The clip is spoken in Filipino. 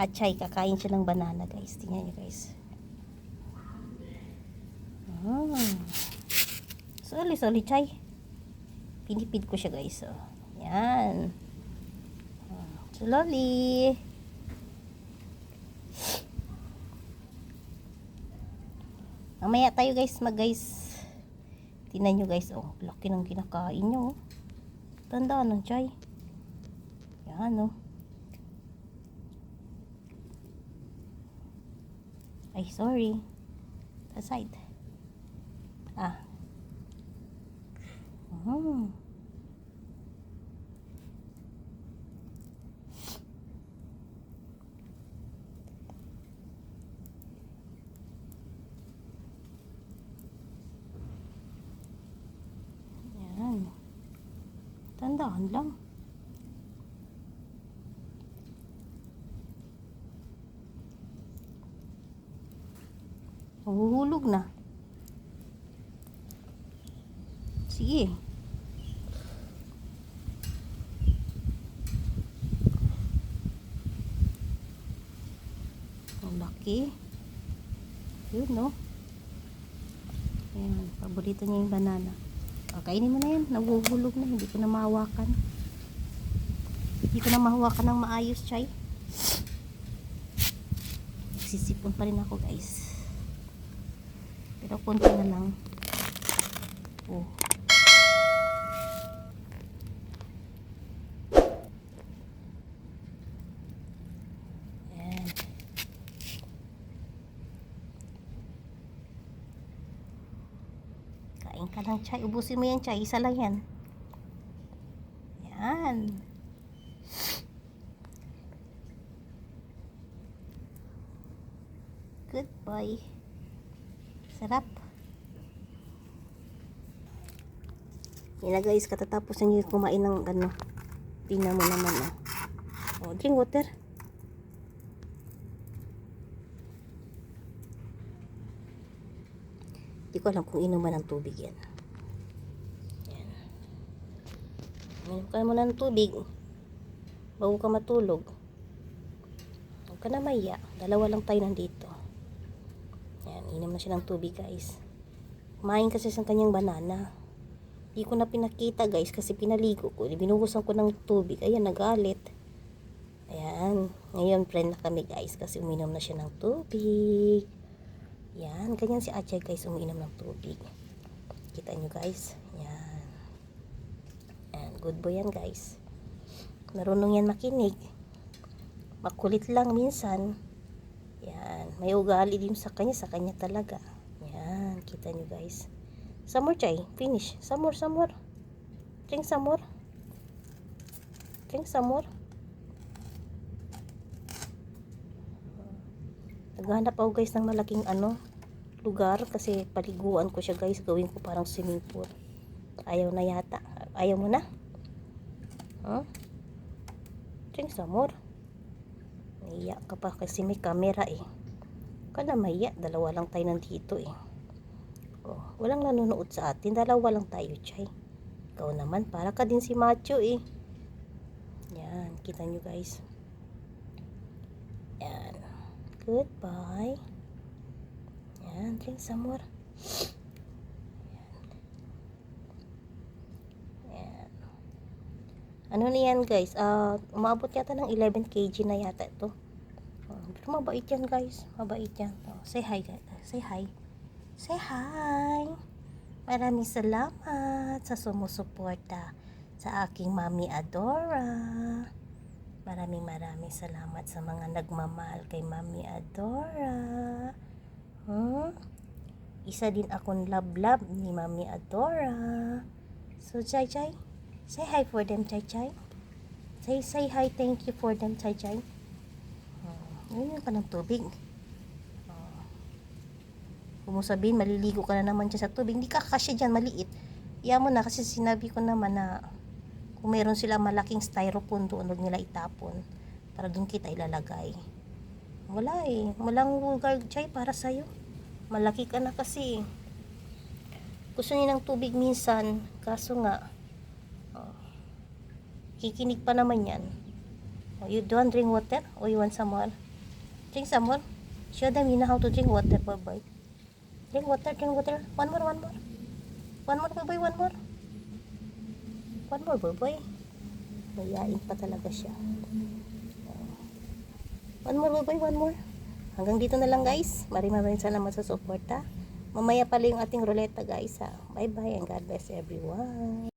Achay, kakain siya ng banana guys. Tingnan nyo guys. Sorry Chay. Pinipid ko siya guys. Oh. Yan. Slowly. Mamaya tayo guys tingnan nyo guys. Oh, laki ng kinakain nyo. Tandaan ng Chay. Yan oh. Ay, sorry. Aside. Yan. Tandaan lang. Mahuhulog na. Sige. Ang laki. Yun, no? Ayan, paborito niya yung banana. Kainin mo na yan. Naguhulog na. Hindi ko na mahawakan. Hindi ko na mahawakan ng maayos, Chay. Sisipon pa rin ako, guys. Pero konti na lang. Oh. Ayan. Kain ka lang, Chay. Ubusin mo yan, Chay. Isa lang yan. Ayan. Good boy. Sarap. Yan na guys, katatapos na nyo kumain ng ano. Tingnan mo naman oh. Drink water. Hindi ko alam kung inuman ng tubig yan. Yan. Inom ka muna ng tubig bago ka matulog. Huwag ka na maya. Dalawa lang tayo nandito. Yan, inom na siya ng tubig guys. Kumain kasi sa kanyang banana. Hindi ko na pinakita guys kasi pinaligo ko. Binuhusan ko ng tubig. Ayan, nagalit. Ayan. Ngayon friend na kami guys kasi uminom na siya ng tubig. Yan. Ganyan si Achay guys uminom ng tubig. Kita nyo guys. Yan. Yan. Good boy yan guys. Marunong yan makinig. Makulit lang minsan. Yan. May ugali din sa kanya talaga. Yan. Kita nyo guys. Some more, Chay. Finish. Some more. Drink some more. Drink some more. Naghanap ako guys ng malaking lugar kasi paliguan ko siya guys. Gawin ko parang swimming pool. Ayaw na yata. Ayaw mo na? Drink some more. Naiya ka pa kasi may camera eh. Ka na maiya. Dalawa lang tayo nandito eh. Oh, walang nanonood sa atin. Dalawa lang tayo, Chay. Ikaw naman, para ka din si Macho eh. Yan, kita nyo guys. Yan. Goodbye. Yan, drink some more. Yan. Ano na yan guys? Umabot yata ng 11 kg na yata ito. Pero mabait yan guys. Mabait yan. Say hi guys. Say hi. Say hi! Maraming salamat sa sumusuporta sa aking Mami Adora. Maraming salamat sa mga nagmamahal kay Mami Adora. Isa din akong love ni Mami Adora. So, Chay, say hi for them, Chay. Say hi, thank you for them, Chay. Ngayon ka ng tubig. Kung mo sabihin, maliligo ka na naman dyan sa tubig. Hindi ka kasya dyan, maliit. Iyan mo na kasi sinabi ko naman na kung meron sila malaking styrofoam doon, huwag nila itapon. Para doon kita ilalagay. Wala eh. Walang lugar, Chay, para sa'yo. Malaki ka na kasi. Gusto niya ng tubig minsan. Kaso nga, kikinig pa naman yan. You don't drink water? Or you want some more? Drink some more. Show them you know how to drink water, boy. Drink water, drink water. One more, one more. One more, boy, one more. One more, boy. Mayain pa talaga siya. One more, boy, one more. Hanggang dito na lang, guys. Maraming salamat sa suporta. Mamaya pala yung ating ruleta, guys, ha. Bye-bye and God bless everyone.